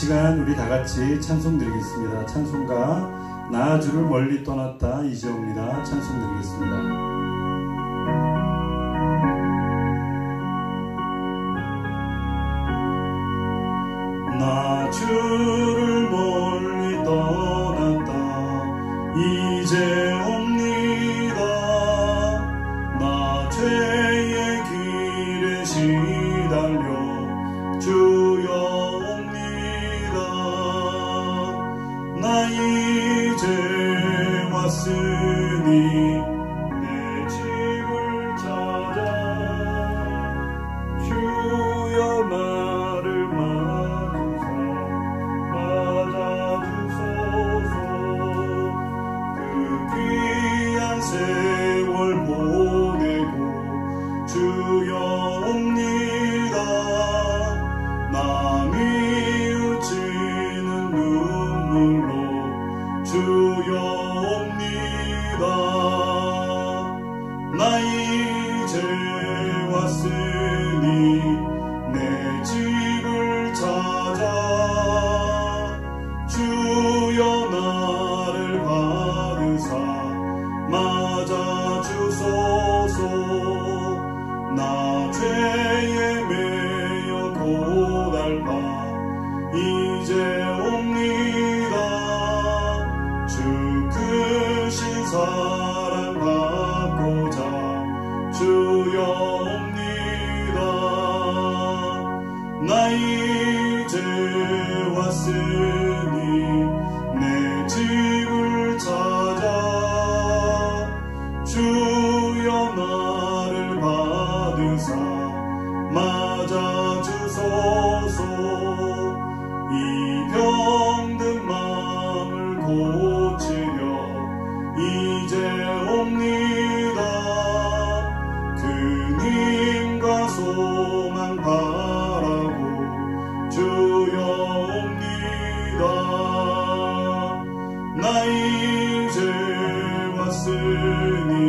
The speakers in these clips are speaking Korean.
시간 우리 다 같이 찬송 드리겠습니다. 찬송가 나 주를 멀리 떠났다 이재호입니다. 찬송 드리겠습니다. 나 주를 멀리 떠났다 이제옵니다. 나 죄의 길에 시달려 주여 나 이제 왔으니 내 집을 찾아 주여 나를 맞아주소서. 그 귀한 세월 보내고 주여 옵니다. 나 뉘우치는 눈물로 주여 옵니다. 나 이제 왔으니 내 집을 찾아 주여 나를 받으사 맞아주소서. 나 죄에 매여 고달파 이제 옵니다. 주 크신 사랑 받고자 주여 옵니다. 나 이제 왔으니 내 집을 찾아 주여 나를 받으사 맞아주소서. 이 병든 마음을 고치려 이제 옵니다. 그님과 소망 바라고 주여 옵니다. 나 이제 왔으니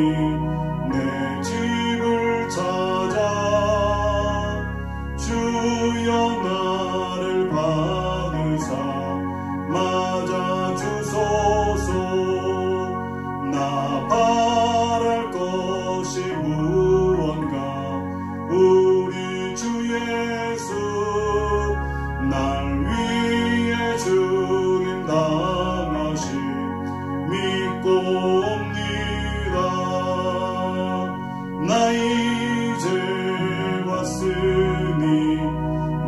내 집을 찾아 주여 나를 받으사 맞아주소서. 나 바랄 것이 무언가 우리 주 예수 날 위해 주님 당하신 믿고 옵니다. 나 이제 왔으니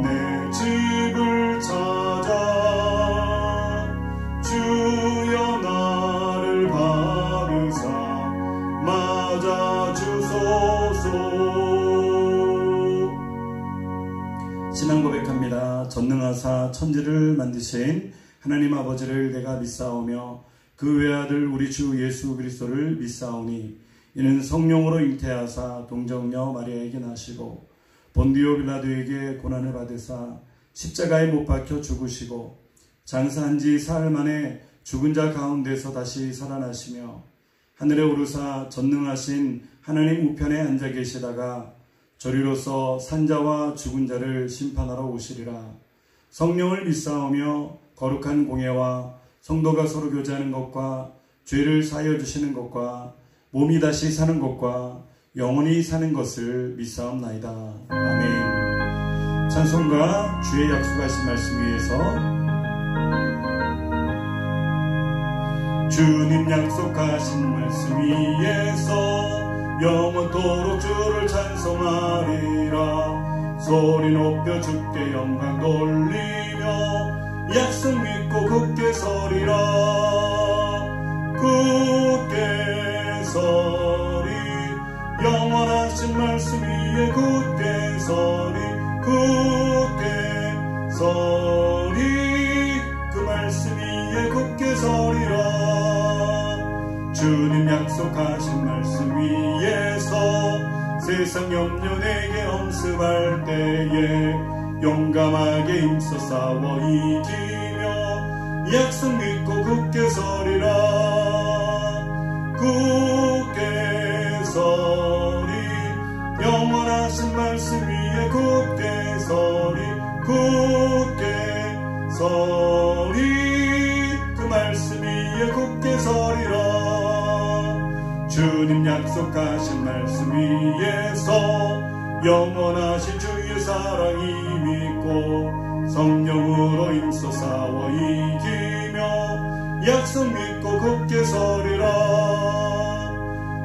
내 집을 찾아 주여 나를 받으사 맞아주소서. 신앙 고백합니다. 전능하사 천지를 만드신 하나님 아버지를 내가 믿사오며 그 외아들 우리 주 예수 그리스도를 믿사오니 이는 성령으로 잉태하사 동정녀 마리아에게 나시고 본디오 빌라도에게 고난을 받으사 십자가에 못 박혀 죽으시고 장사한 지 사흘 만에 죽은 자 가운데서 다시 살아나시며 하늘에 오르사 전능하신 하나님 우편에 앉아 계시다가 저리로서 산자와 죽은 자를 심판하러 오시리라. 성령을 믿사오며 거룩한 공예와 성도가 서로 교제하는 것과 죄를 사하여 주시는 것과 몸이 다시 사는 것과 영원히 사는 것을 믿사옵나이다. 아멘. 찬송가 주의 약속하신 말씀 위에서 주님 약속하신 말씀 위에서 영원토록 주를 찬송하리라. 소리 높여 주께 영광 돌리며 약속 믿고 굳게 서리라. 굳게 서리 영원하신 말씀 위에 굳게 서리 굳게 서리 그 말씀 위에 굳게 서리라. 주님 약속하신 말씀 위에서 세상 염려 내게 엄습할 때에 용감하게 힘써 싸워 이기며 약속 믿고 굳게 서리라. 굳게 서리 영원하신 말씀 위에 굳게 서리 굳게 서리 굳게 서리라. 주님 약속하신 말씀 위에서 영원하신 주의 사랑이 믿고 성령으로 힘써 싸워 이기며 약속 믿고 굳게 서리라.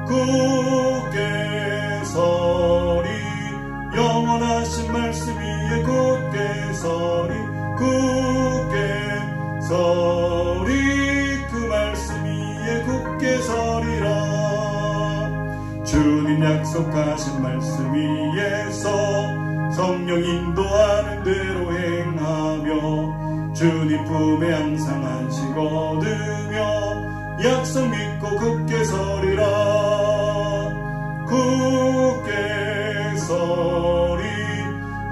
굳게 서리 영원하신 말씀 위에 굳게 서리 굳게 서리 그 말씀 위에 굳게 서리라. 주님 약속하신 말씀 위에서 성령 인도하는 대로 행하며 주님 품에 항상 안식 얻으며 약속 믿고 굳게 서리라. 굳게 서리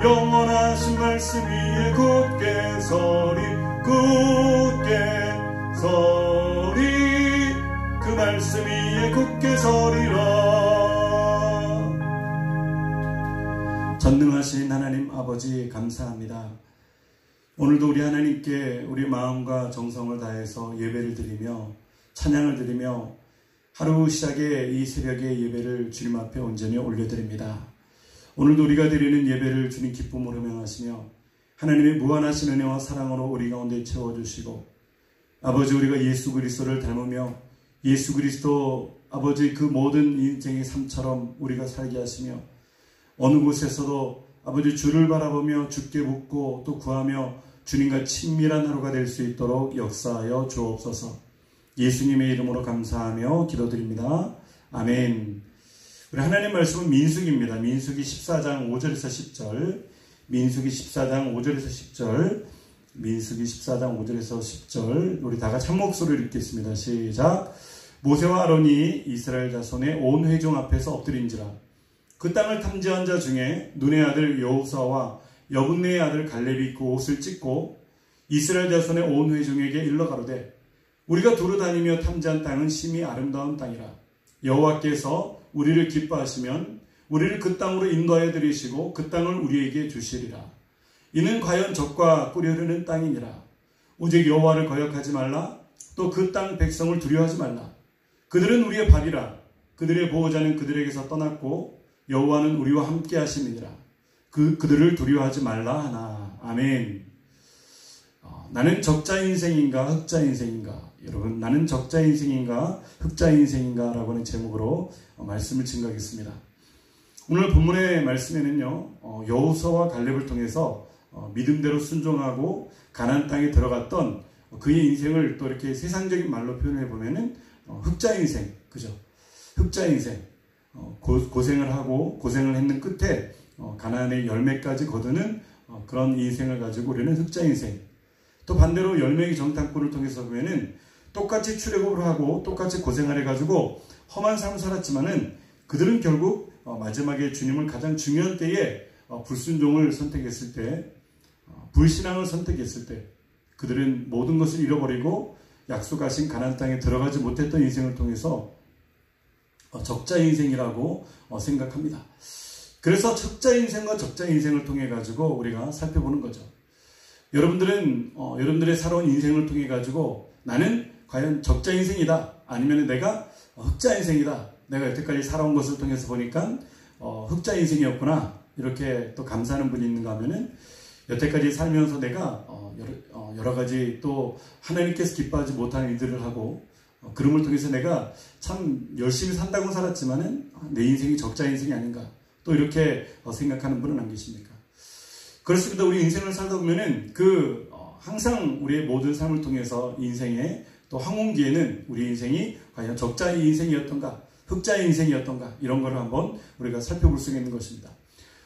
영원하신 말씀 위에 굳게 서리 굳게 서리 그 말씀 위에 굳게 서리라. 전능하신 하나님 아버지 감사합니다. 오늘도 우리 하나님께 우리 마음과 정성을 다해서 예배를 드리며 찬양을 드리며 하루 시작에 이 새벽의 예배를 주님 앞에 온전히 올려드립니다. 오늘도 우리가 드리는 예배를 주님 기쁨으로 명하시며 하나님의 무한하신 은혜와 사랑으로 우리 가운데 채워주시고 아버지 우리가 예수 그리스도를 닮으며 예수 그리스도 아버지 그 모든 인생의 삶처럼 우리가 살게 하시며 어느 곳에서도 아버지 주를 바라보며 주께 묻고 또 구하며 주님과 친밀한 하루가 될 수 있도록 역사하여 주옵소서. 예수님의 이름으로 감사하며 기도드립니다. 아멘. 우리 하나님 말씀은 민수기입니다. 민수기 14장 5절에서 10절 민수기 14장 5절에서 10절 민수기 14장 5절에서 10절 우리 다 같이 한 목소리로 읽겠습니다. 시작. 모세와 아론이 이스라엘 자손의 온 회중 앞에서 엎드린지라. 그 땅을 탐지한 자 중에 눈의 아들 여호수아와 여분네의 아들 갈렙이 그 옷을 찢고 이스라엘 자손의 온 회중에게 일러 가로되 우리가 두루 다니며 탐지한 땅은 심히 아름다운 땅이라. 여호와께서 우리를 기뻐하시면 우리를 그 땅으로 인도하여 들이시고 그 땅을 우리에게 주시리라. 이는 과연 젖과 꿀이 흐르는 땅이니라. 오직 여호와를 거역하지 말라. 또 그 땅 백성을 두려워하지 말라. 그들은 우리의 밥이라. 그들의 보호자는 그들에게서 떠났고 여호와는 우리와 함께 하심이니라. 그들을 두려워하지 말라 하나. 아멘. 나는 적자 인생인가 흑자 인생인가? 여러분, 나는 적자 인생인가 흑자 인생인가? 라고 하는 제목으로 말씀을 증거하겠습니다. 오늘 본문의 말씀에는요, 여호수아와 갈렙을 통해서 믿음대로 순종하고 가나안 땅에 들어갔던 그의 인생을 또 이렇게 세상적인 말로 표현해 보면은 흑자 인생, 그죠? 흑자 인생. 고생을 하고 고생을 했는 끝에 가나안의 열매까지 거두는 그런 인생을 가지고 우리는 흑자 인생. 또 반대로 열매의 정탐꾼을 통해서 보면은 똑같이 출애굽을 하고 똑같이 고생을 해가지고 험한 삶을 살았지만은 그들은 결국 마지막에 주님을 가장 중요한 때에 불순종을 선택했을 때, 불신앙을 선택했을 때 그들은 모든 것을 잃어버리고 약속하신 가나안 땅에 들어가지 못했던 인생을 통해서 적자 인생이라고 생각합니다. 그래서 적자 인생과 적자 인생을 통해 가지고 우리가 살펴보는 거죠. 여러분들은 여러분들의 살아온 인생을 통해 가지고 나는 과연 적자 인생이다, 아니면 내가 흑자 인생이다, 내가 여태까지 살아온 것을 통해서 보니까 흑자 인생이었구나, 이렇게 또 감사하는 분이 있는가 하면은 여태까지 살면서 내가 여러 가지 또 하나님께서 기뻐하지 못하는 일들을 하고 그름을 통해서 내가 참 열심히 산다고 살았지만은 내 인생이 적자 인생이 아닌가, 또 이렇게 생각하는 분은 안 계십니까? 그렇습니다. 우리 인생을 살다 보면은 항상 우리의 모든 삶을 통해서 인생의 또 항공기에는 우리 인생이 과연 적자의 인생이었던가 흑자의 인생이었던가 이런 거를 한번 우리가 살펴볼 수 있는 것입니다.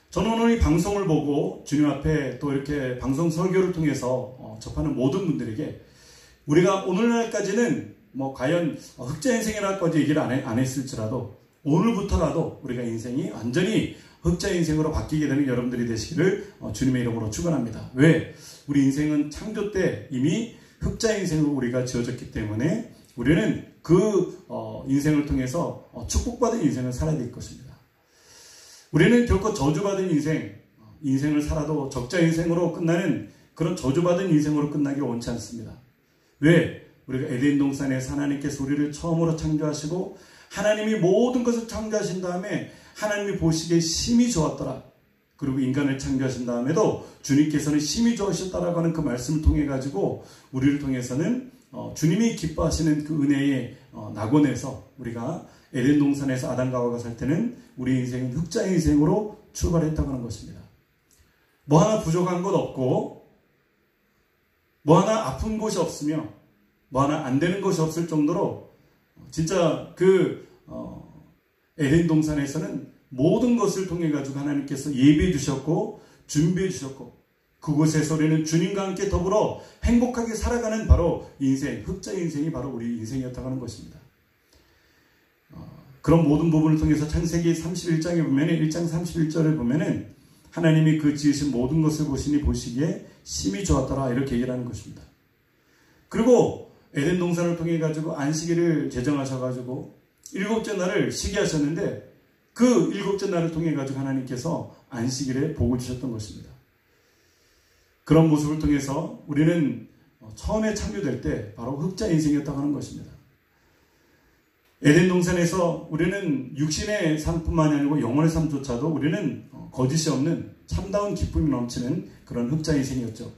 저는 오늘 이 방송을 보고 주님 앞에 또 이렇게 방송 설교를 통해서 접하는 모든 분들에게 우리가 오늘날까지는 과연 흑자 인생이라고까지 얘기를 안 했을지라도 오늘부터라도 우리가 인생이 완전히 흑자 인생으로 바뀌게 되는 여러분들이 되시기를 주님의 이름으로 축원합니다. 왜? 우리 인생은 창조 때 이미 흑자 인생으로 우리가 지어졌기 때문에 우리는 그 인생을 통해서 축복받은 인생을 살아야 될 것입니다. 우리는 결코 저주받은 인생을 살아도 적자 인생으로 끝나는 그런 저주받은 인생으로 끝나기 원치 않습니다. 왜? 우리가 에덴 동산에서 하나님께서 우리를 처음으로 창조하시고 하나님이 모든 것을 창조하신 다음에 하나님이 보시기에 심히 좋았더라. 그리고 인간을 창조하신 다음에도 주님께서는 심히 좋으셨다라고 하는 그 말씀을 통해 가지고 우리를 통해서는 주님이 기뻐하시는 그 은혜의 낙원에서 우리가 에덴 동산에서 아담과 하와가 살 때는 우리 인생은 흑자 인생으로 출발했다고 하는 것입니다. 뭐 하나 부족한 것 없고 뭐 하나 아픈 곳이 없으며 뭐 하나 안 되는 것이 없을 정도로 진짜 그 에덴 동산에서는 모든 것을 통해 가지고 하나님께서 예비해 주셨고 준비해 주셨고 그곳에서 우리는 주님과 함께 더불어 행복하게 살아가는 바로 인생, 흑자 인생이 바로 우리 인생이었다고 하는 것입니다. 그런 모든 부분을 통해서 창세기 31장에 보면은 1장 31절을 보면은 하나님이 그 지으신 모든 것을 보시기에 심히 좋았더라 이렇게 얘기를 하는 것입니다. 그리고 에덴 동산을 통해 가지고 안식일을 제정하셔가지고 7째 날을 쉬게 하셨는데 그 7째 날을 통해 가지고 하나님께서 안식일에 복을 주셨던 것입니다. 그런 모습을 통해서 우리는 처음에 창조될 때 바로 흑자 인생이었다고 하는 것입니다. 에덴 동산에서 우리는 육신의 삶뿐만이 아니고 영혼의 삶조차도 우리는 거짓이 없는 참다운 기쁨이 넘치는 그런 흑자 인생이었죠.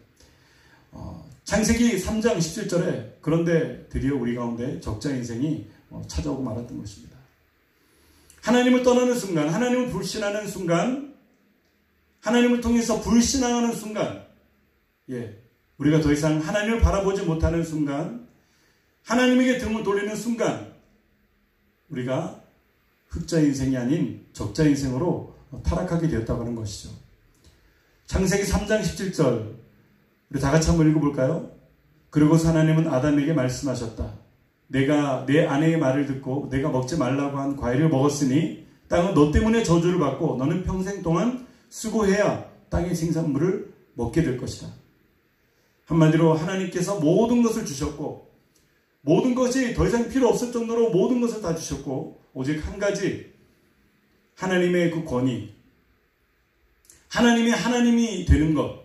창세기 3장 17절에 그런데 드디어 우리 가운데 적자 인생이 찾아오고 말았던 것입니다. 하나님을 떠나는 순간, 하나님을 불신하는 순간, 하나님을 통해서 불신앙하는 순간, 우리가 더 이상 하나님을 바라보지 못하는 순간, 하나님에게 등을 돌리는 순간, 우리가 흑자 인생이 아닌 적자 인생으로 타락하게 되었다고 하는 것이죠. 창세기 3장 17절 우리 다 같이 한번 읽어볼까요? 그리고서 하나님은 아담에게 말씀하셨다. 내가 내 아내의 말을 듣고 내가 먹지 말라고 한 과일을 먹었으니 땅은 너 때문에 저주를 받고 너는 평생 동안 수고해야 땅의 생산물을 먹게 될 것이다. 한마디로 하나님께서 모든 것을 주셨고 모든 것이 더 이상 필요 없을 정도로 모든 것을 다 주셨고 오직 한 가지 하나님의 그 권위, 하나님이 되는 것,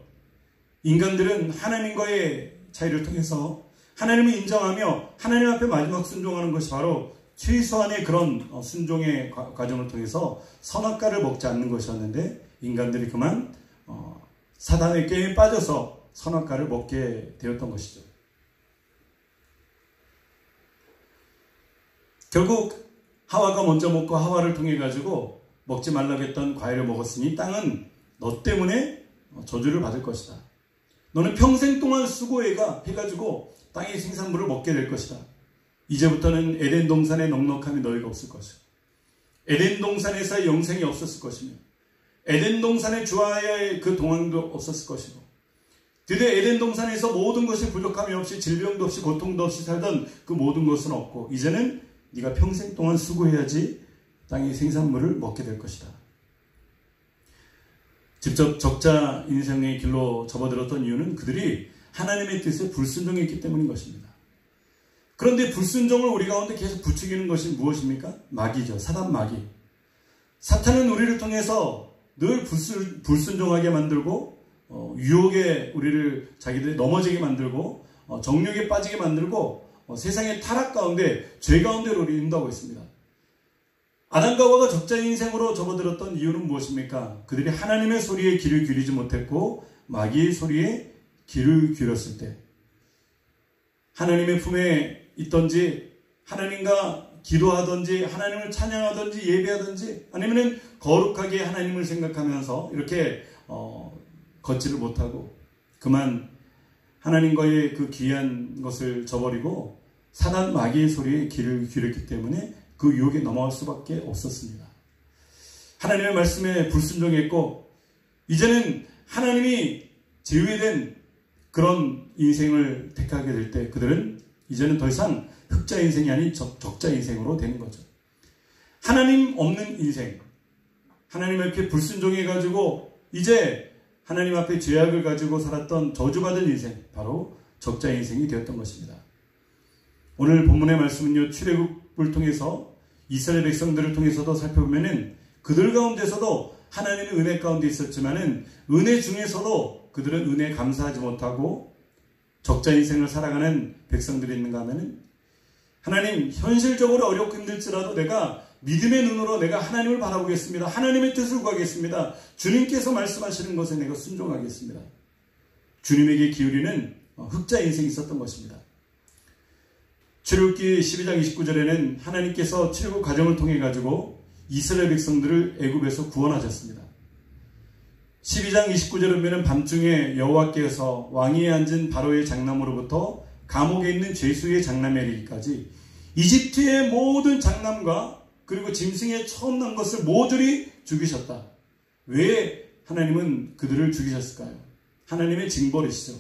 인간들은 하나님과의 차이를 통해서 하나님을 인정하며 하나님 앞에 마지막 순종하는 것이 바로 최소한의 그런 순종의 과정을 통해서 선악과를 먹지 않는 것이었는데 인간들이 그만 사단의 게임에 빠져서 선악과를 먹게 되었던 것이죠. 결국 하와가 먼저 먹고 하와를 통해 가지고 먹지 말라고 했던 과일을 먹었으니 땅은 너 때문에 저주를 받을 것이다. 너는 평생 동안 수고해가 해가지고 땅의 생산물을 먹게 될 것이다. 이제부터는 에덴 동산의 넉넉함이 너희가 없을 것이고 에덴 동산에서의 영생이 없었을 것이며 에덴 동산의 주하야의 그 동안도 없었을 것이고 드디어 에덴 동산에서 모든 것이 부족함이 없이 질병도 없이 고통도 없이 살던 그 모든 것은 없고 이제는 네가 평생 동안 수고해야지 땅의 생산물을 먹게 될 것이다. 직접 적자 인생의 길로 접어들었던 이유는 그들이 하나님의 뜻에 불순종했기 때문인 것입니다. 그런데 불순종을 우리 가운데 계속 부추기는 것이 무엇입니까? 마귀죠. 사단 마귀. 사탄은 우리를 통해서 늘 불순종하게 만들고 유혹에 우리를 자기들이 넘어지게 만들고 정욕에 빠지게 만들고 세상의 타락 가운데 죄 가운데로 우리를 인도하고 있습니다. 아담과 하와가 적자 인생으로 접어들었던 이유는 무엇입니까? 그들이 하나님의 소리에 귀를 기울이지 못했고 마귀의 소리에 귀를 기울였을 때 하나님의 품에 있던지 하나님과 기도하든지 하나님을 찬양하든지 예배하든지 아니면 거룩하게 하나님을 생각하면서 이렇게 걷지를 못하고 그만 하나님과의 그 귀한 것을 저버리고 사단 마귀의 소리에 귀를 기울였기 때문에 그 유혹에 넘어갈 수밖에 없었습니다. 하나님의 말씀에 불순종했고 이제는 하나님이 제외된 그런 인생을 택하게 될 때 그들은 이제는 더 이상 흑자 인생이 아닌 적자 인생으로 되는 거죠. 하나님 없는 인생, 하나님 앞에 불순종해가지고 이제 하나님 앞에 죄악을 가지고 살았던 저주받은 인생, 바로 적자 인생이 되었던 것입니다. 오늘 본문의 말씀은요, 출애굽을 통해서 이스라엘 백성들을 통해서도 살펴보면은 그들 가운데서도 하나님의 은혜 가운데 있었지만은 은혜 중에서도 그들은 은혜에 감사하지 못하고 적자 인생을 살아가는 백성들이 있는가 하면은 하나님 현실적으로 어렵고 힘들지라도 내가 믿음의 눈으로 내가 하나님을 바라보겠습니다. 하나님의 뜻을 구하겠습니다. 주님께서 말씀하시는 것에 내가 순종하겠습니다. 주님에게 기울이는 흑자 인생이 있었던 것입니다. 출애굽기 12장 29절에는 하나님께서 출애굽 과정을 통해 가지고 이스라엘 백성들을 애굽에서 구원하셨습니다. 12장 29절을 보면 밤중에 여호와께서 왕위에 앉은 바로의 장남으로부터 감옥에 있는 죄수의 장남에 이르기까지 이집트의 모든 장남과 그리고 짐승의 처음 난 것을 모조리 죽이셨다. 왜 하나님은 그들을 죽이셨을까요? 하나님의 징벌이시죠.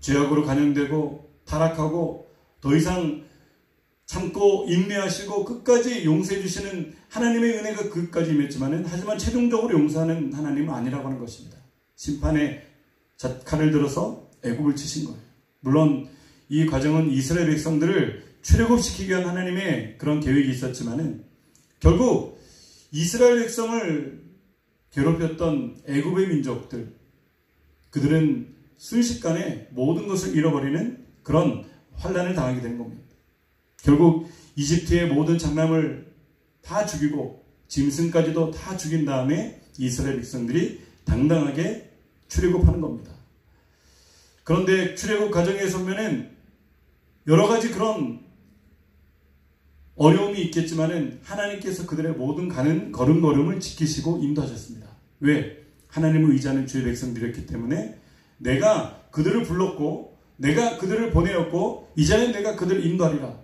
죄악으로 간영되고 타락하고 더 이상 참고 인내하시고 끝까지 용서해 주시는 하나님의 은혜가 끝까지 임했지만은 하지만 최종적으로 용서하는 하나님은 아니라고 하는 것입니다. 심판의 칼을 들어서 애굽을 치신 거예요. 물론 이 과정은 이스라엘 백성들을 출애굽시키기 위한 하나님의 그런 계획이 있었지만은 결국 이스라엘 백성을 괴롭혔던 애굽의 민족들, 그들은 순식간에 모든 것을 잃어버리는 그런 환난을 당하게 된 겁니다. 결국 이집트의 모든 장남을 다 죽이고 짐승까지도 다 죽인 다음에 이스라엘 백성들이 당당하게 출애굽하는 겁니다. 그런데 출애굽 과정에서 보면은 여러 가지 그런 어려움이 있겠지만은 하나님께서 그들의 모든 가는 걸음걸음을 지키시고 인도하셨습니다. 왜? 하나님을 의지하는 주의 백성들이었기 때문에 내가 그들을 불렀고 내가 그들을 보내었고 이제는 내가 그들을 인도하리라.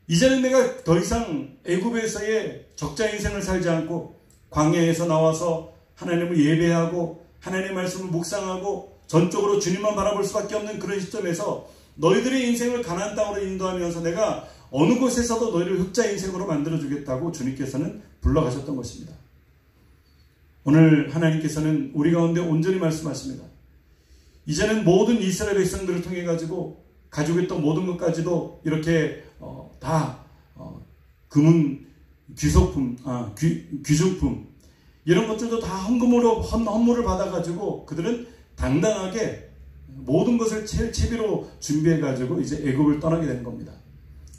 이제는 내가 더 이상 애굽에서의 적자 인생을 살지 않고 광야에서 나와서 하나님을 예배하고 하나님의 말씀을 묵상하고 전적으로 주님만 바라볼 수밖에 없는 그런 시점에서 너희들의 인생을 가나안 땅으로 인도하면서 내가 어느 곳에서도 너희를 흑자 인생으로 만들어주겠다고 주님께서는 불러가셨던 것입니다. 오늘 하나님께서는 우리 가운데 온전히 말씀하십니다. 이제는 모든 이스라엘 백성들을 통해 가지고 가지고 있던 모든 것까지도 이렇게 다 금은 귀속품, 귀중품 이런 것들도 다 헌물을 받아가지고 그들은 당당하게 모든 것을 채비로 준비해가지고 이제 애굽을 떠나게 되는 겁니다.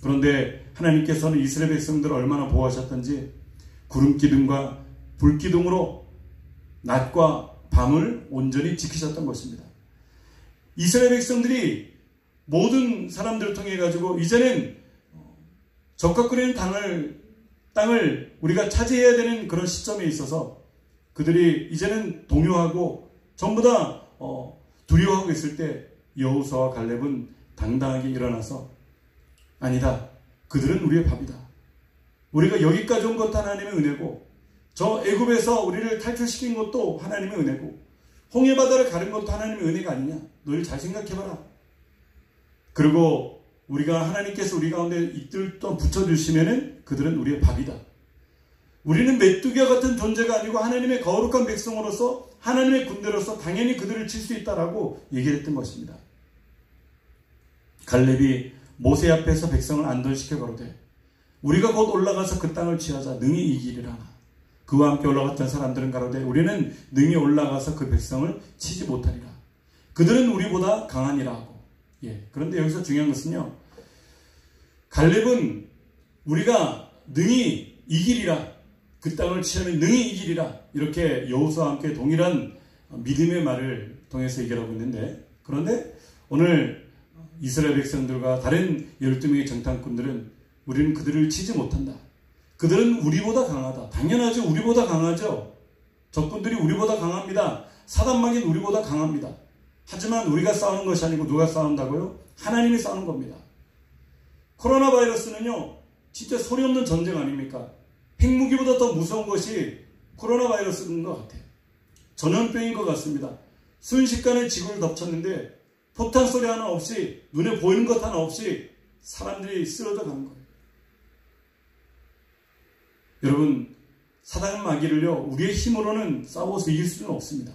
그런데 하나님께서는 이스라엘 백성들을 얼마나 보호하셨던지 구름기둥과 불기둥으로 낮과 밤을 온전히 지키셨던 것입니다. 이스라엘 백성들이 모든 사람들을 통해 가지고 이제는 적각거리는 땅을 우리가 차지해야 되는 그런 시점에 있어서 그들이 이제는 동요하고 전부 다 두려워하고 있을 때 여호수아와 갈렙은 당당하게 일어나서 아니다. 그들은 우리의 밥이다. 우리가 여기까지 온 것도 하나님의 은혜고 저 애굽에서 우리를 탈출시킨 것도 하나님의 은혜고 홍해바다를 가른 것도 하나님의 은혜가 아니냐. 너희를 잘 생각해봐라. 그리고 우리가 하나님께서 우리 가운데 이들 또 붙여주시면은 그들은 우리의 밥이다. 우리는 메뚜기와 같은 존재가 아니고 하나님의 거룩한 백성으로서 하나님의 군대로서 당연히 그들을 칠 수 있다라고 얘기했던 것입니다. 갈렙이 모세 앞에서 백성을 안전시켜 가로되 우리가 곧 올라가서 그 땅을 취하자 능히 이기리라. 그와 함께 올라갔던 사람들은 가로되 우리는 능히 올라가서 그 백성을 치지 못하리라. 그들은 우리보다 강하니라 하고. 그런데 여기서 중요한 것은요. 갈렙은 우리가 능히 이기리라. 그 땅을 취하면 능히 이기리라. 이렇게 여호수아와 함께 동일한 믿음의 말을 통해서 얘기하고 있는데 그런데 오늘 이스라엘 백성들과 다른 12명의 정탐꾼들은 우리는 그들을 치지 못한다. 그들은 우리보다 강하다. 당연하죠. 우리보다 강하죠. 적군들이 우리보다 강합니다. 사단마귀는 우리보다 강합니다. 하지만 우리가 싸우는 것이 아니고 누가 싸운다고요? 하나님이 싸우는 겁니다. 코로나 바이러스는요. 진짜 소리 없는 전쟁 아닙니까? 핵무기보다 더 무서운 것이 코로나 바이러스인 것 같아요. 전염병인 것 같습니다. 순식간에 지구를 덮쳤는데 폭탄 소리 하나 없이 눈에 보이는 것 하나 없이 사람들이 쓰러져 가는 거예요. 여러분 사단 마귀를요 우리의 힘으로는 싸워서 이길 수는 없습니다.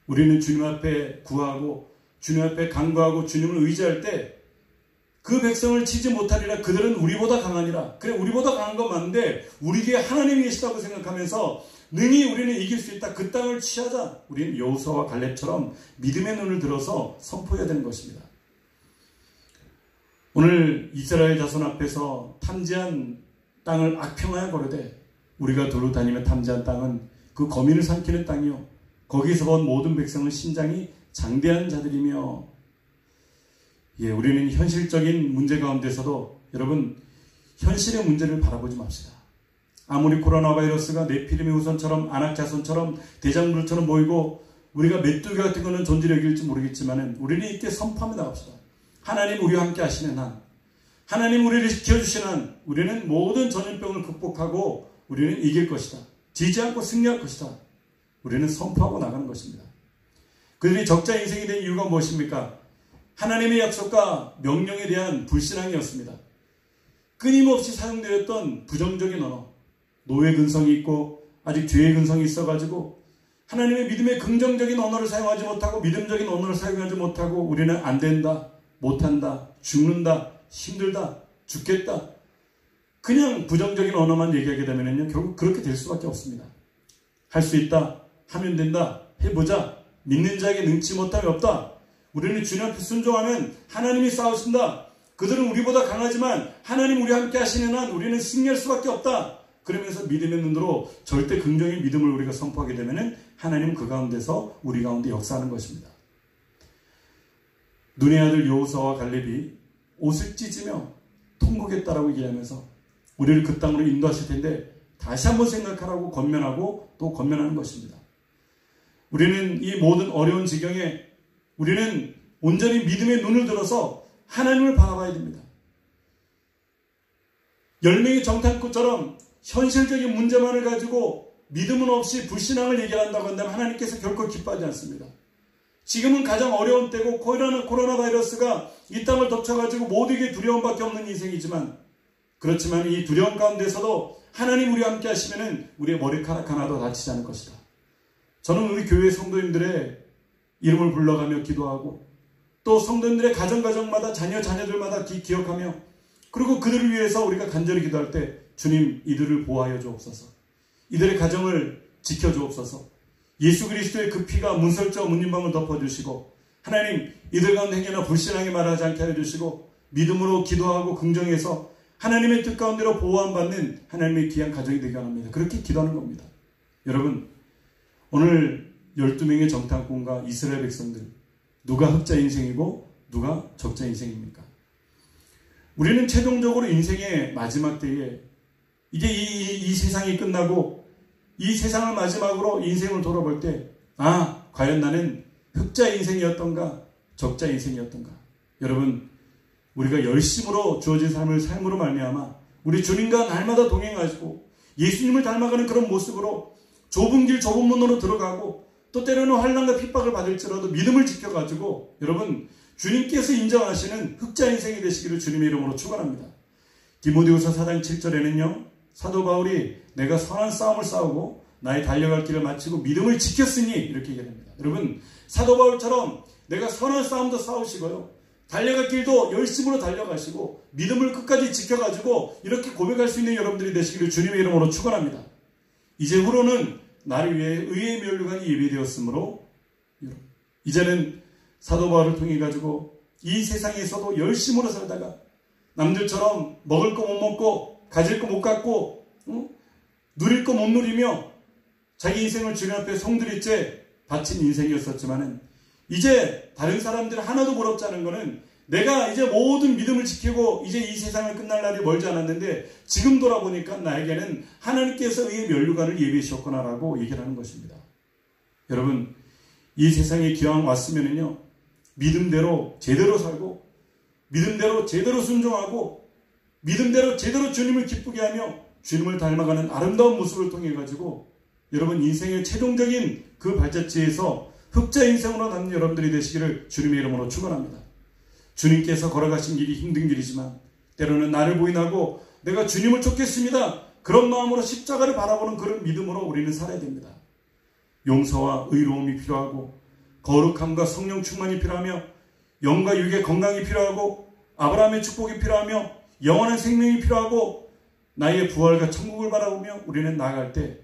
우리는 주님 앞에 구하고 주님 앞에 간구하고 주님을 의지할 때 그 백성을 치지 못하리라. 그들은 우리보다 강하니라. 그래, 우리보다 강한 건 맞는데 우리에게 하나님이 계시다고 생각하면서 능히 우리는 이길 수 있다. 그 땅을 취하자. 우리는 여호수아와 갈렙처럼 믿음의 눈을 들어서 선포해야 되는 것입니다. 오늘 이스라엘 자손 앞에서 탐지한 땅을 악평하여 거르되 우리가 두루 다니며 탐지한 땅은 그 거민을 삼키는 땅이요 거기서 본 모든 백성은 신장이 장대한 자들이며. 우리는 현실적인 문제 가운데서도 여러분 현실의 문제를 바라보지 맙시다. 아무리 코로나 바이러스가 네피림의 후손처럼 안악자손처럼 대장물처럼 보이고 우리가 메뚜기 같은 것은 존재력일지 모르겠지만 우리는 이때 선포하며 나갑시다. 하나님 우리와 함께 하시는 한, 하나님 우리를 지켜주시는 한 우리는 모든 전염병을 극복하고 우리는 이길 것이다. 지지 않고 승리할 것이다. 우리는 선포하고 나가는 것입니다. 그들이 적자 인생이 된 이유가 무엇입니까? 하나님의 약속과 명령에 대한 불신앙이었습니다. 끊임없이 사용되었던 부정적인 언어, 노예 근성이 있고 아직 죄의 근성이 있어가지고 하나님의 믿음의 긍정적인 언어를 사용하지 못하고 믿음적인 언어를 사용하지 못하고 우리는 안 된다, 못한다, 죽는다, 힘들다, 죽겠다. 그냥 부정적인 언어만 얘기하게 되면요 결국 그렇게 될 수밖에 없습니다. 할 수 있다, 하면 된다, 해보자, 믿는 자에게 능치 못함이 없다. 우리는 주님 앞에 순종하면 하나님이 싸우신다. 그들은 우리보다 강하지만 하나님 우리와 함께 하시는 한 우리는 승리할 수밖에 없다. 그러면서 믿음의 눈으로 절대 긍정의 믿음을 우리가 선포하게 되면 하나님은 그 가운데서 우리 가운데 역사하는 것입니다. 눈의 아들 여호수아와 갈렙이 옷을 찢으며 통곡했다라고 얘기하면서 우리를 그 땅으로 인도하실 텐데 다시 한번 생각하라고 권면하고 또 권면하는 것입니다. 우리는 이 모든 어려운 지경에 우리는 온전히 믿음의 눈을 들어서 하나님을 바라봐야 됩니다. 10명의 정탐꾼처럼 현실적인 문제만을 가지고 믿음은 없이 불신앙을 얘기한다고 한다면 하나님께서 결코 기뻐하지 않습니다. 지금은 가장 어려운 때고 코로나 바이러스가 이 땅을 덮쳐가지고 모두에게 두려움밖에 없는 인생이지만 그렇지만 이 두려움 가운데서도 하나님 우리와 함께 하시면 우리의 머리카락 하나도 다치지 않을 것이다. 저는 우리 교회 성도님들의 이름을 불러가며 기도하고 또 성도님들의 가정마다 자녀들마다 기억하며 그리고 그들을 위해서 우리가 간절히 기도할 때 주님 이들을 보호하여 주옵소서. 이들의 가정을 지켜주옵소서. 예수 그리스도의 그 피가 문설주와 문인방을 덮어주시고 하나님 이들 가운데 행여나 불신앙에 말하지 않게 하여 주시고 믿음으로 기도하고 긍정해서 하나님의 뜻 가운데로 보호함 받는 하나님의 귀한 가정이 되게 합니다. 그렇게 기도하는 겁니다. 여러분 오늘 12명의 정탐꾼과 이스라엘 백성들 누가 흑자 인생이고 누가 적자 인생입니까? 우리는 최종적으로 인생의 마지막 때에 이제 이 세상이 끝나고 이 세상을 마지막으로 인생을 돌아볼 때 과연 나는 흑자 인생이었던가 적자 인생이었던가. 여러분 우리가 열심으로 주어진 삶으로 말미암아 우리 주님과 날마다 동행하시고 예수님을 닮아가는 그런 모습으로 좁은 길 좁은 문으로 들어가고 또 때로는 환난과 핍박을 받을지라도 믿음을 지켜가지고 여러분 주님께서 인정하시는 흑자 인생이 되시기를 주님의 이름으로 축원합니다. 디모데후서 4장 7절에는요 사도 바울이 내가 선한 싸움을 싸우고 나의 달려갈 길을 마치고 믿음을 지켰으니 이렇게 얘기합니다. 여러분 사도 바울처럼 내가 선한 싸움도 싸우시고요 달려갈 길도 열심으로 달려가시고 믿음을 끝까지 지켜가지고 이렇게 고백할 수 있는 여러분들이 되시기를 주님의 이름으로 축원합니다. 이제 후로는 나를 위해 의의 면류관이 예비되었으므로 이제는 사도 바울을 통해 가지고 이 세상에서도 열심으로 살다가 남들처럼 먹을 거 못 먹고 가질 거 못 갖고 누릴 거 못 누리며 자기 인생을 주님 앞에 송두리째 바친 인생이었었지만은 이제 다른 사람들 하나도 부럽지 않은 거는 내가 이제 모든 믿음을 지키고 이제 이 세상을 끝날 날이 멀지 않았는데 지금 돌아보니까 나에게는 하나님께서 의의 면류관을 예비해 주셨구나라고 얘기를 하는 것입니다. 여러분 이 세상에 기왕 왔으면은요 믿음대로 제대로 살고 믿음대로 제대로 순종하고 믿음대로 제대로 주님을 기쁘게 하며 주님을 닮아가는 아름다운 모습을 통해 가지고 여러분 인생의 최종적인 그 발자취에서 흑자 인생으로 남는 여러분들이 되시기를 주님의 이름으로 축원합니다. 주님께서 걸어가신 길이 힘든 길이지만 때로는 나를 부인하고 내가 주님을 쫓겠습니다. 그런 마음으로 십자가를 바라보는 그런 믿음으로 우리는 살아야 됩니다. 용서와 의로움이 필요하고 거룩함과 성령 충만이 필요하며 영과 육의 건강이 필요하고 아브라함의 축복이 필요하며 영원한 생명이 필요하고 나의 부활과 천국을 바라보며 우리는 나아갈 때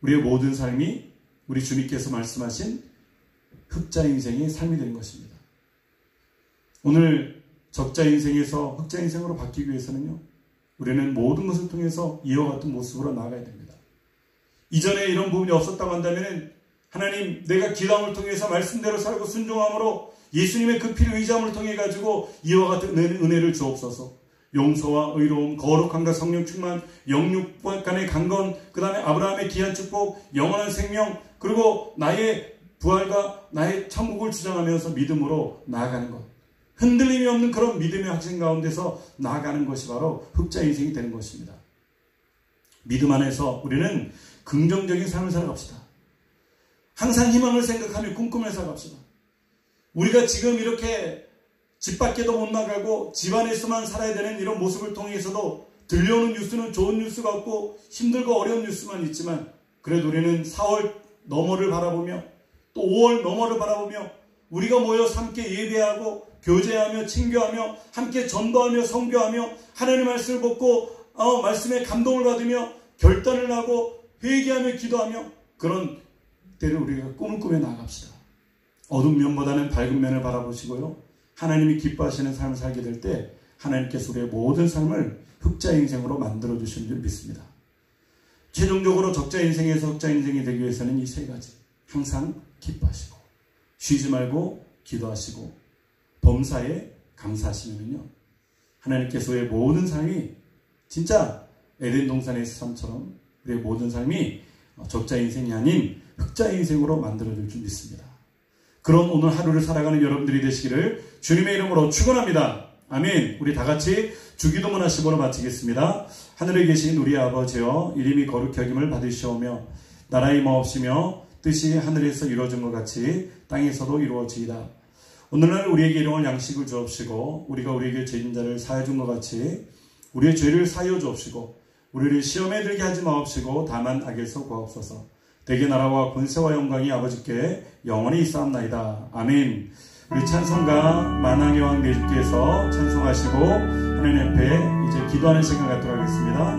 우리의 모든 삶이 우리 주님께서 말씀하신 흑자 인생의 삶이 되는 것입니다. 오늘 적자 인생에서 흑자 인생으로 바뀌기 위해서는요, 우리는 모든 것을 통해서 이와 같은 모습으로 나아가야 됩니다. 이전에 이런 부분이 없었다고 한다면 하나님, 내가 기도함을 통해서 말씀대로 살고 순종함으로 예수님의 그 피를 의지함을 통해 가지고 이와 같은 은혜를 주옵소서. 용서와 의로움, 거룩함과 성령 충만, 영육 간의 강건, 그 다음에 아브라함의 귀한 축복, 영원한 생명, 그리고 나의 부활과 나의 천국을 주장하면서 믿음으로 나아가는 것. 흔들림이 없는 그런 믿음의 확신 가운데서 나아가는 것이 바로 흑자 인생이 되는 것입니다. 믿음 안에서 우리는 긍정적인 삶을 살아갑시다. 항상 희망을 생각하며 꿈꾸며 살아갑시다. 우리가 지금 이렇게 집 밖에도 못 나가고 집 안에서만 살아야 되는 이런 모습을 통해서도 들려오는 뉴스는 좋은 뉴스가 없고 힘들고 어려운 뉴스만 있지만, 그래도 우리는 4월 너머를 바라보며 또 5월 너머를 바라보며 우리가 모여서 함께 예배하고 교제하며 친교하며 함께 전도하며 선교하며 하나님의 말씀을 듣고 말씀에 감동을 받으며 결단을 하고 회개하며 기도하며 그런 때를 우리가 꿈을 꾸며 나아갑시다. 어두운 면보다는 밝은 면을 바라보시고요, 하나님이 기뻐하시는 삶을 살게 될 때 하나님께서 우리의 모든 삶을 흑자 인생으로 만들어 주시는 줄 믿습니다. 최종적으로 적자 인생에서 흑자 인생이 되기 위해서는 이 세 가지, 항상 기뻐하시고 쉬지 말고 기도하시고 범사에 감사하시면요, 하나님께서 우리의 모든 삶이 진짜 에덴 동산의 삶처럼 우리의 모든 삶이 적자 인생이 아닌 흑자 인생으로 만들어줄 줄 믿습니다. 그런 오늘 하루를 살아가는 여러분들이 되시기를 주님의 이름으로 축원합니다. 아멘. 우리 다 같이 주기도문 하시고로 마치겠습니다. 하늘에 계신 우리 아버지여, 이름이 거룩히 여김을 받으시오며 나라의 마옵시며 뜻이 하늘에서 이루어진 것 같이 땅에서도 이루어지이다. 오늘날 우리에게 일용할 양식을 주옵시고 우리가 우리에게 죄진 자를 사하여 준 것 같이 우리의 죄를 사하여 주옵시고 우리를 시험에 들게 하지 마옵시고 다만 악에서 구하옵소서. 대개 나라와 권세와 영광이 아버지께 영원히 있사옵나이다. 아멘. 우리 찬송가 만왕의 왕 내 주께서 찬송하시고 하나님 앞에 이제 기도하는 시간 갖도록 하겠습니다.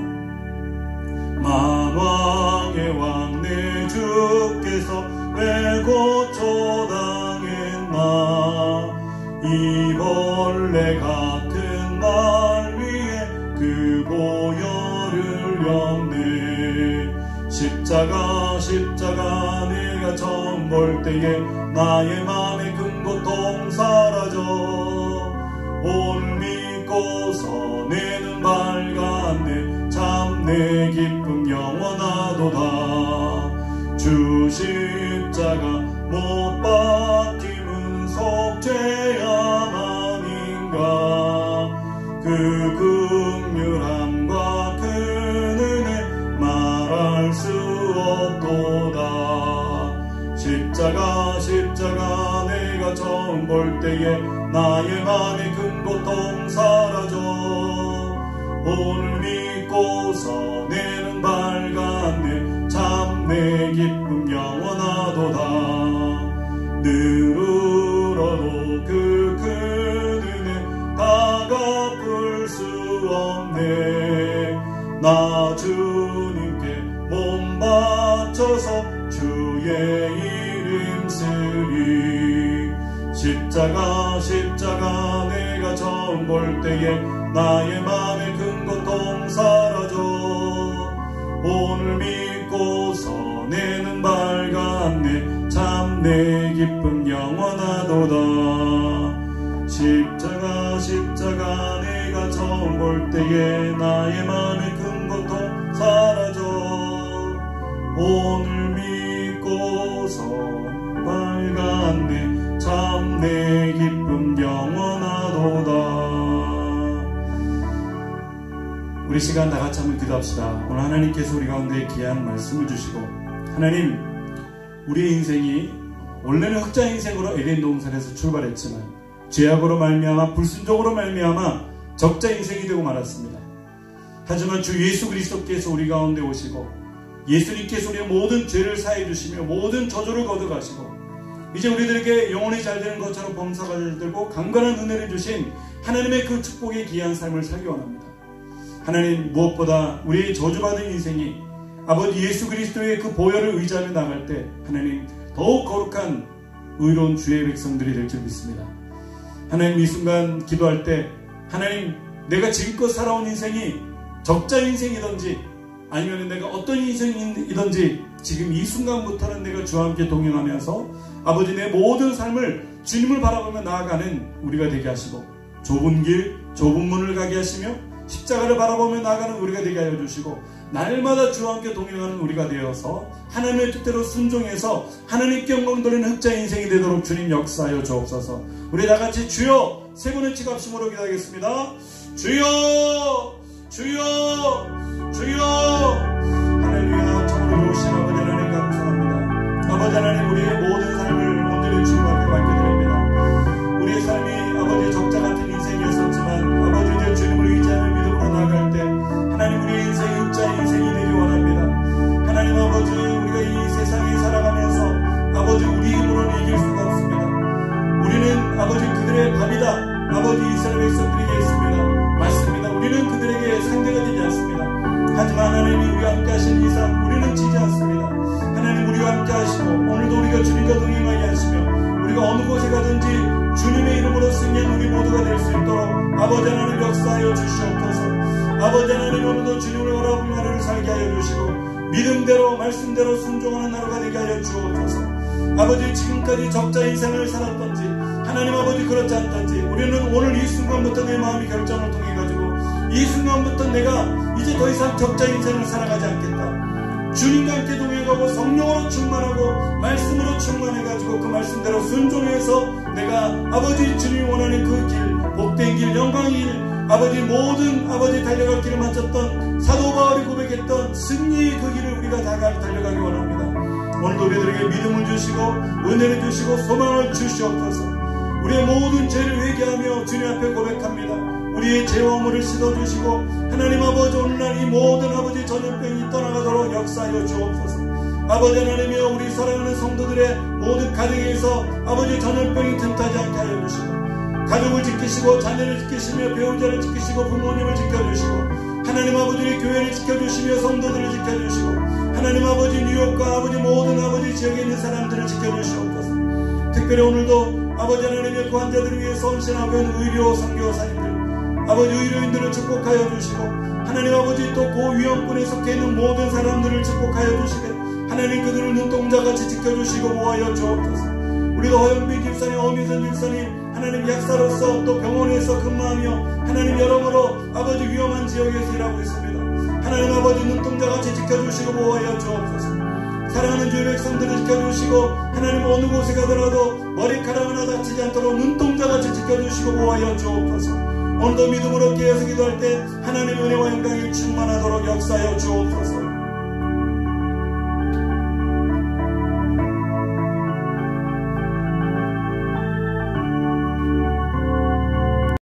만왕의 왕 내 주께서 왜 고초당했나, 이 벌레 같은 날 위에 그 보혈을 엮네. 십자가 내가 처음 볼 때에 나의 맘의 큰 고통 사라져. 오늘 믿고서 내 눈 밝았네. 참 내 기쁨 영원하도다. 주 십자가 못 박힘은 속죄야만인가. 그 긍휼함과 그 은혜 말할 수 없도다. 십자가 내가 처음 볼 때에 나의 맘의 큰 고통 사라져. 오늘 믿고서 내 눈 밝았네. 참 내 기쁨 영원하도다. 늘 울어도 그 큰 은혜 다 갚을 수 없네. 나 주님께 몸 바쳐서 주의 이름 쓰리. 십자가 내가 처음 볼 때에 나의 맘의 큰 고통 사라져. 오늘 믿고서 내 눈 밝았네. 참 내 기쁨 영원하도다. 십자가 내가 처음 볼 때에 나의 맘의 큰 고통 사라져. 오늘 믿고서 밝았네. 참 내 기쁨 영원하도다. 우리 시간 다 같이 한번 기도합시다. 오늘 하나님께서 우리 가운데 귀한 말씀을 주시고, 하나님, 우리의 인생이 원래는 흑자 인생으로 에덴 동산에서 출발했지만 죄악으로 말미암아 불순종으로 말미암아 적자 인생이 되고 말았습니다. 하지만 주 예수 그리스도께서 우리 가운데 오시고 예수님께서 우리의 모든 죄를 사해 주시며 모든 저주를 걷어가시고 이제 우리들에게 영혼이 잘 되는 것처럼 범사가 잘 되고 강건한 은혜를 주신 하나님의 그 축복의 귀한 삶을 살기 원합니다. 하나님, 무엇보다 우리의 저주받은 인생이 아버지 예수 그리스도의 그 보혈을 의지하며 나갈 때 하나님 더욱 거룩한 의로운 주의 백성들이 될 줄 믿습니다. 하나님, 이 순간 기도할 때 하나님, 내가 지금껏 살아온 인생이 적자 인생이든지 아니면 내가 어떤 인생이든지 지금 이 순간부터는 내가 주와 함께 동행하면서 아버지 내 모든 삶을 주님을 바라보며 나아가는 우리가 되게 하시고 좁은 길 좁은 문을 가게 하시며 십자가를 바라보며 나아가는 우리가 되게 하여 주시고 날마다 주와 함께 동행하는 우리가 되어서 하나님의 뜻대로 순종해서 하나님께 영광 돌리는 흑자 인생이 되도록 주님 역사하여 주옵소서. 우리 다같이 주여 세 번의 치갑심으로 기도하겠습니다. 주여 주여 주여. 할렐루야. 참으로 좋으신 아버지 하나님 감사합니다. 아버지 하나님, 우리의 모든 삶을 오늘의 주님 앞에 맡겨드립니다. 우리의 삶이 아버지의 적자 같은 인생이었었지만 아버지 이제 주님을 의지하며 믿음으로 나아갈 때 하나님, 우리의 인생이 흑자 인생이 되기 원합니다. 하나님 아버지, 우리가 이 세상에 살아가면서 아버지 우리 힘으로는 이길 수가 없습니다. 우리는 아버지 그들의 밥이다. 아버지 이스라엘 백성들에게 있습니다. 맞습니다. 우리는 그들에게 상대가 되지 않습니다. 하지만 하나님이 우리와 함께 하신 이상 우리는 지지 않습니다. 하나님, 우리와 함께 하시고 오늘도 우리가 주님과 동행하게 하시며 우리가 어느 곳에 가든지 주님의 이름으로 승리한 우리 모두가 될 수 있도록 아버지 하나님 역사하여 주시옵소서. 아버지 하나님, 오늘도 주님을 바라보며 하루를 살게 하여 주시고 믿음대로 말씀대로 순종하는 하루가 되게 하여 주옵소서. 아버지, 지금까지 적자 인생을 살았던지 하나님 아버지 그렇지 않던지 우리는 오늘 이 순간부터 내 마음이 결정을 통해 가지고 이 순간부터 내가 이제 더 이상 적자 인생을 살아가지 않겠다. 주님과 함께 동행하고 성령으로 충만하고 말씀으로 충만해가지고 그 말씀대로 순종해서 내가 아버지 주님이 원하는 그 길, 복된 길, 영광의 길, 아버지 모든 아버지 달려갈 길을 마쳤던 사도 바울이 고백했던 승리의 그 길을 우리가 다 달려가기 원합니다. 오늘도 우리들에게 믿음을 주시고 은혜를 주시고 소망을 주시옵소서. 우리의 모든 죄를 회개하며 주님 앞에 고백합니다. 우리의 죄와 허물을 씻어주시고 하나님 아버지, 오늘날 이 모든 아버지 전염병이 떠나가도록 역사하여 주옵소서. 아버지 하나님이여, 우리 사랑하는 성도들의 모든 가정에서 아버지 전염병이 틈타지 않게 하여 주시고 가족을 지키시고 자녀를 지키시며 배우자를 지키시고 부모님을 지켜주시고 하나님 아버지의 교회를 지켜주시며 성도들을 지켜주시고 하나님 아버지 뉴욕과 아버지 모든 아버지 지역에 있는 사람들을 지켜주시옵소서. 특별히 오늘도 아버지 하나님의 그 환자들을 위해서 헌신하고 있는 의료 선교사님들 아버지 의료인들을 축복하여 주시고 하나님 아버지 또 고위험군에 속해 있는 모든 사람들을 축복하여 주시되 하나님 그들을 눈동자같이 지켜주시고 모아여 주옵소서. 우리도 허영빈 집사님, 어미선 집사님 하나님 약사로서 또 병원에서 근무하며 하나님 여러모로 아버지 위험한 지역에서 일하고 있습니다. 하나님 아버지 눈동자같이 지켜주시고 모아여 주옵소서. 사랑하는 주의 백성들을 지켜주시고 하나님 어느 곳에 가더라도 머리카락 하나 다치지 않도록 눈동자같이 지켜주시고 모아여 주옵소서. 오늘도 믿음으로 깨어서 기도할 때 하나님의 은혜와 영광이 충만하도록 역사하여 주옵소서.